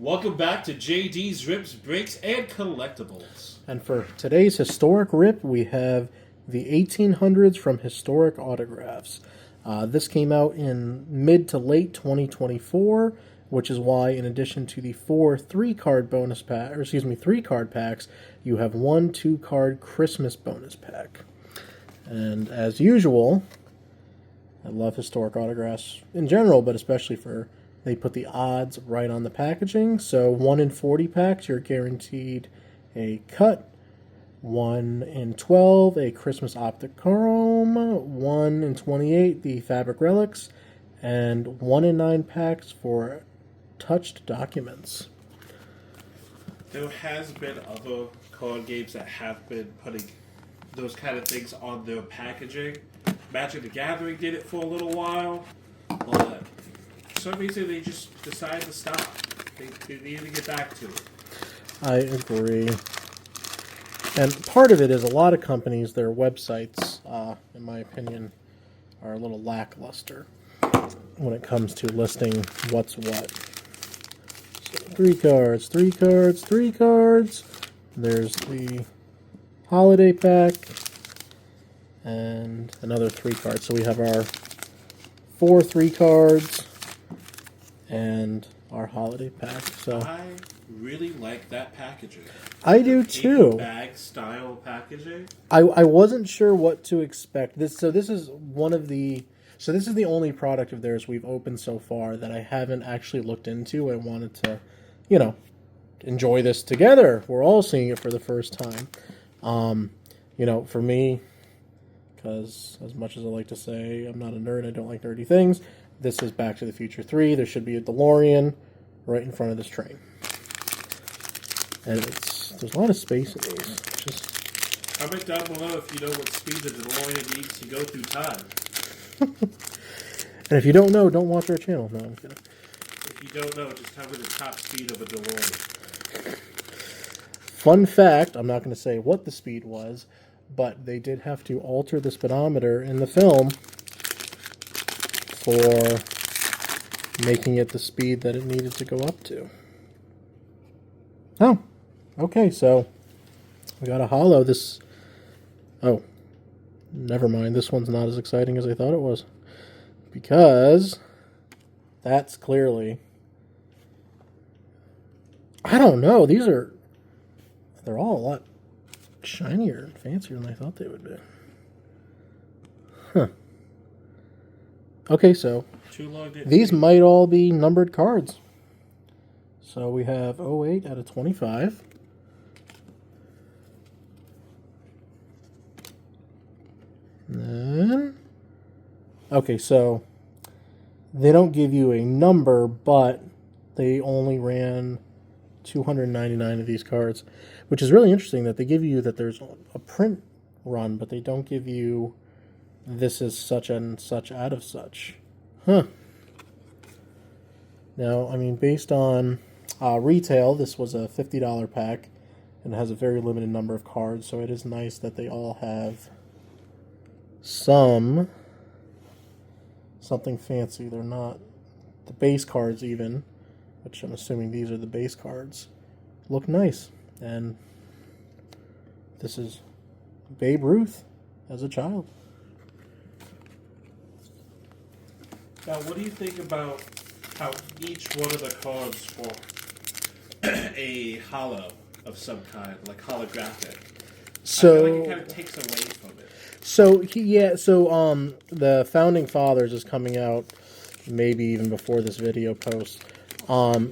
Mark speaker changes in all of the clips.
Speaker 1: Welcome back to JD's Rips, Breaks, and Collectibles.
Speaker 2: And for today's historic rip, we have the 1800s from Historic Autographs. This came out in mid to late 2024, which is why, in addition to the four three-card packs, you have one 2-card Christmas bonus pack. And as usual, I love Historic Autographs in general, but especially they put the odds right on the packaging. So 1 in 40 packs, you're guaranteed a cut. 1 in 12, a Christmas Optic Chrome. 1 in 28, the Fabric Relics. And 1 in 9 packs for touched documents.
Speaker 1: There has been other card games that have been putting those kind of things on their packaging. Magic the Gathering did it for a little while, but for some reason they just decided to stop. They need to get back to it.
Speaker 2: I agree. And part of it is a lot of companies, their websites, in my opinion, are a little lackluster when it comes to listing what's what. So 3 cards, 3 cards, 3 cards. There's the holiday pack and another 3 cards. So we have our 4 3 cards and our holiday pack. So
Speaker 1: I really like that packaging.
Speaker 2: I do too.
Speaker 1: Bag style packaging.
Speaker 2: I wasn't sure what to expect. This is the only product of theirs we've opened so far that I haven't actually looked into. I wanted to, enjoy this together. We're all seeing it for the first time. For me, because as much as I like to say I'm not a nerd, I don't like nerdy things. This is Back to the Future 3. There should be a DeLorean right in front of this train. And there's a lot of space in these.
Speaker 1: Comment down below if you know what speed the DeLorean needs to go through time.
Speaker 2: And if you don't know, don't watch our channel. No, I'm kidding.
Speaker 1: If you don't know, just tell me the top speed of a DeLorean.
Speaker 2: Fun fact, I'm not going to say what the speed was, but they did have to alter the speedometer in the film for making it the speed that it needed to go up to. Oh, okay, so we got a holo. Oh, never mind. This one's not as exciting as I thought it was. Because that's clearly... I don't know. They're all a lot shinier and fancier than I thought they would be. Huh. Okay, so these might all be numbered cards. So we have 08 out of 25. And then, okay, so they don't give you a number, but they only ran 299 of these cards, which is really interesting that they give you that there's a print run, but they don't give you this is such and such out of such. Huh. Now, I mean, based on retail, this was a $50 pack and has a very limited number of cards, so it is nice that they all have something fancy. They're not the base cards even, which I'm assuming these are the base cards, look nice. And this is Babe Ruth as a child.
Speaker 1: Now, what do you think about how each one of the cards for a holo of some kind, like holographic?
Speaker 2: So,
Speaker 1: I feel like it kind of takes away from it.
Speaker 2: So the Founding Fathers is coming out maybe even before this video posts.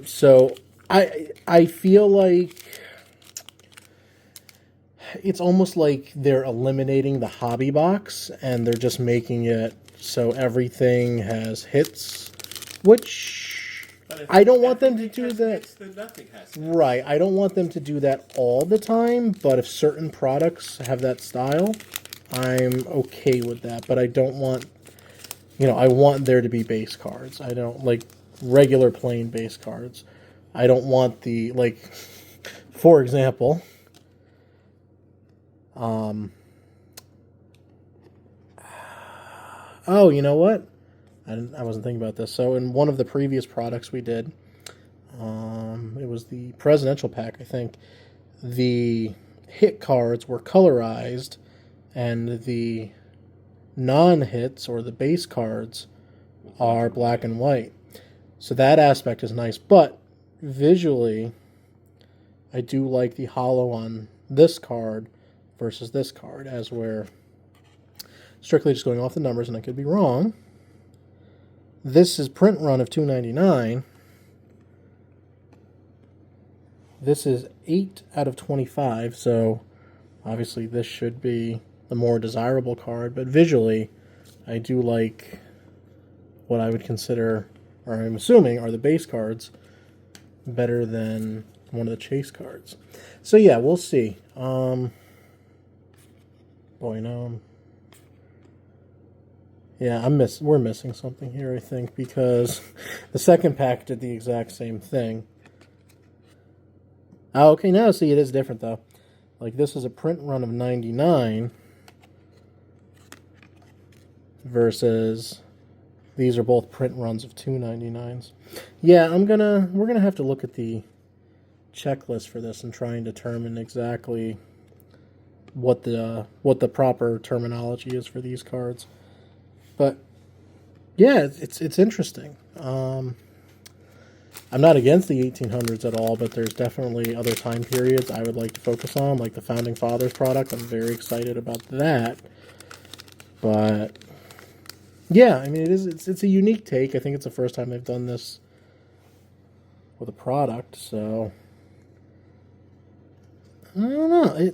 Speaker 2: So I feel like it's almost like they're eliminating the hobby box and they're just making it so everything has hits, which I don't want them to do that.
Speaker 1: Hits, then nothing has hits.
Speaker 2: Right, I don't want them to do that all the time, but if certain products have that style, I'm okay with that. But I don't want, I want there to be base cards. I don't like regular plain base cards. I don't want for example, oh, you know what? I wasn't thinking about this. So in one of the previous products we did, it was the presidential pack, I think, the hit cards were colorized and the non-hits or the base cards are black and white. So that aspect is nice, but visually I do like the holo on this card versus this card, as we're strictly just going off the numbers, and I could be wrong. This is print run of $2.99. This is 8 out of 25, so obviously this should be the more desirable card, but visually I do like what I would consider, or I'm assuming, are the base cards better than one of the chase cards. So yeah, we'll see. Boy, no. Yeah, we're missing something here, I think, because the second pack did the exact same thing. Oh, okay, now see, it is different, though. Like, this is a print run of 99 versus these are both print runs of 299s. Yeah, we're gonna have to look at the checklist for this and try and determine exactly what the proper terminology is for these cards. But yeah, it's interesting. I'm not against the 1800s at all, but there's definitely other time periods I would like to focus on, like the Founding Fathers product. I'm very excited about that. But yeah, I mean, it's a unique take. I think it's the first time they've done this with a product, so I don't know.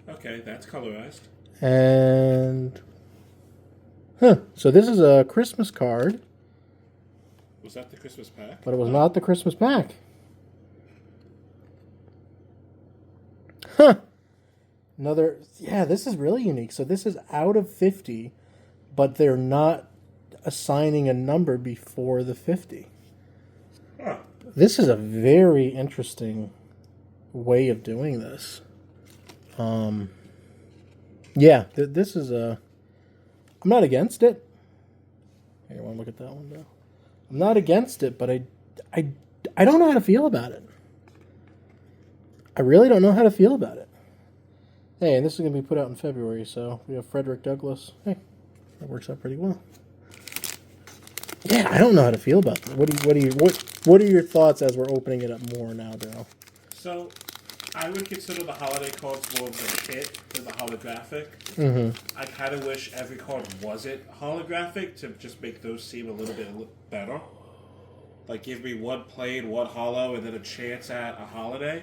Speaker 1: Okay, that's colorized.
Speaker 2: And so this is a Christmas card.
Speaker 1: Was that the Christmas pack?
Speaker 2: But it was not the Christmas pack. Huh. This is really unique. So this is out of 50, but they're not assigning a number before the 50.
Speaker 1: Huh.
Speaker 2: This is a very interesting way of doing this. This is I'm not against it. Here, you want to look at that one, though? I'm not against it, but I don't know how to feel about it. I really don't know how to feel about it. Hey, and this is going to be put out in February, so we have Frederick Douglass. Hey, that works out pretty well. Yeah, I don't know how to feel about that. What are your thoughts as we're opening it up more now, Daryl?
Speaker 1: So, I would consider the holiday cards more of a hit than the holographic.
Speaker 2: Mm-hmm.
Speaker 1: I kind of wish every card wasn't holographic to just make those seem a little bit better. Like, give me one plain, one holo, and then a chance at a holiday.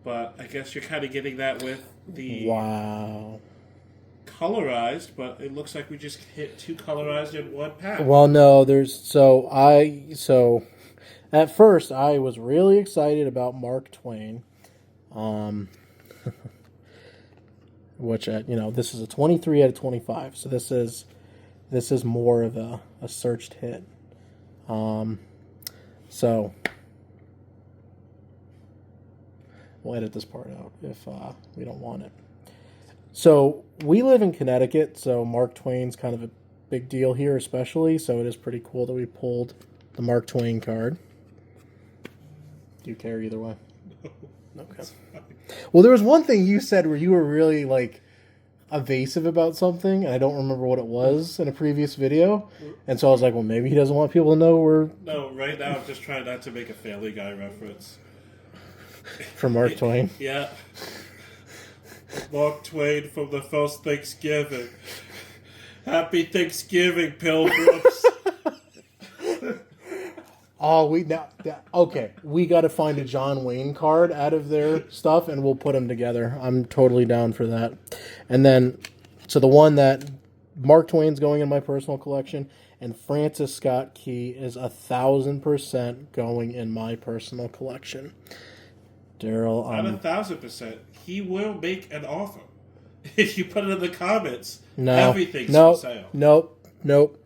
Speaker 1: But I guess you're kind of getting that with the colorized, but it looks like we just hit two colorized in one pack.
Speaker 2: Well, no, at first I was really excited about Mark Twain, which this is a 23 out of 25, so this is more of a searched hit. So we'll edit this part out if we don't want it. So we live in Connecticut, so Mark Twain's kind of a big deal here, especially. So it is pretty cool that we pulled the Mark Twain card. Do you care either way?
Speaker 1: No.
Speaker 2: Okay. Well, there was one thing you said where you were really evasive about something, and I don't remember what it was in a previous video. And so I was like, well, maybe he doesn't want people to know we're...
Speaker 1: No, right now I'm just trying not to make a Family Guy reference.
Speaker 2: From Mark Twain?
Speaker 1: Yeah. Mark Twain from the first Thanksgiving. Happy Thanksgiving, pilgrims.
Speaker 2: Okay. We got to find a John Wayne card out of their stuff, and we'll put them together. I'm totally down for that. And then, so the one that Mark Twain's going in my personal collection, and Francis Scott Key is 1,000% going in my personal collection. Daryl,
Speaker 1: Not 1,000%. He will make an offer. If you put it in the comments,
Speaker 2: no,
Speaker 1: everything's for sale.
Speaker 2: Nope.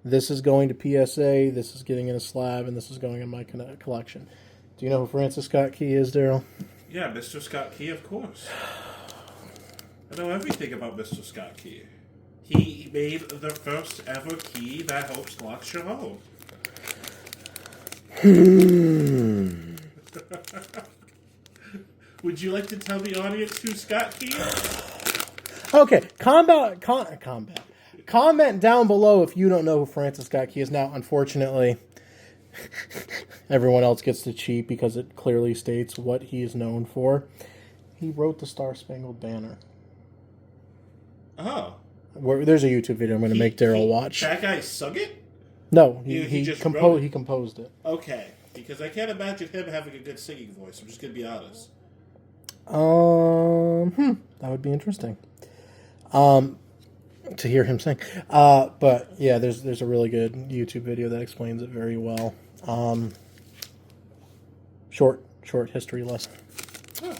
Speaker 2: This is going to PSA, this is getting in a slab, and this is going in my collection. Do you know who Francis Scott Key is, Daryl?
Speaker 1: Yeah, Mr. Scott Key, of course. I know everything about Mr. Scott Key. He made the first ever key that helps lock your home. Would you like to tell the audience who Scott Key is?
Speaker 2: Okay, comment down below if you don't know who Francis Scott Key is. Now, unfortunately, everyone else gets to cheat because it clearly states what he is known for. He wrote the Star Spangled Banner.
Speaker 1: Oh.
Speaker 2: There's a YouTube video I'm going to make Daryl watch.
Speaker 1: That guy sung it?
Speaker 2: No,
Speaker 1: He just wrote it?
Speaker 2: He composed it.
Speaker 1: Okay, because I can't imagine him having a good singing voice. I'm just going to be honest.
Speaker 2: That would be interesting. To hear him sing. But yeah, there's a really good YouTube video that explains it very well. Short history lesson.
Speaker 1: Huh.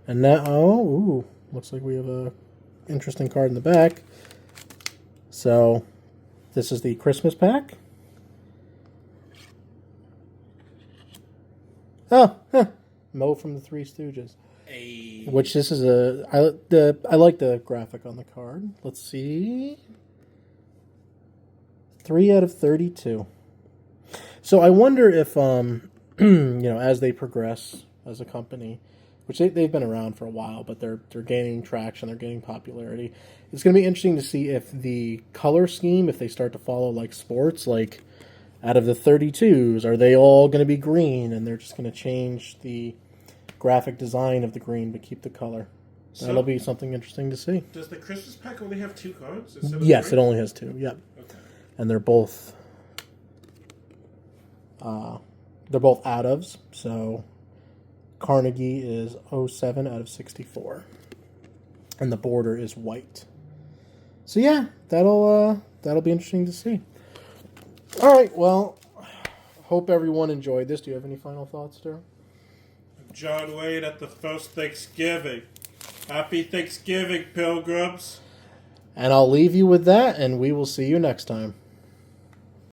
Speaker 2: And now, looks like we have a interesting card in the back. So, this is the Christmas pack. Mo from the Three Stooges. Which this is I like the graphic on the card. Let's see. 3 out of 32. So I wonder if as they progress as a company, which they've been around for a while, but they're gaining traction, they're gaining popularity. It's going to be interesting to see if the color scheme, if they start to follow like sports, like out of the 32s, are they all going to be green and they're just going to change the graphic design of the green but keep the color? So, that'll be something interesting to see.
Speaker 1: Does the Christmas pack only have 2 cards?
Speaker 2: Yes, it only has 2. Yep.
Speaker 1: Okay.
Speaker 2: And they're both out ofs. So Carnegie is 07 out of 64, and the border is white. So yeah, that'll be interesting to see. All right, well, hope everyone enjoyed this. Do you have any final thoughts, Daryl?
Speaker 1: John Wayne at the first Thanksgiving. Happy Thanksgiving, pilgrims.
Speaker 2: And I'll leave you with that, and we will see you next time.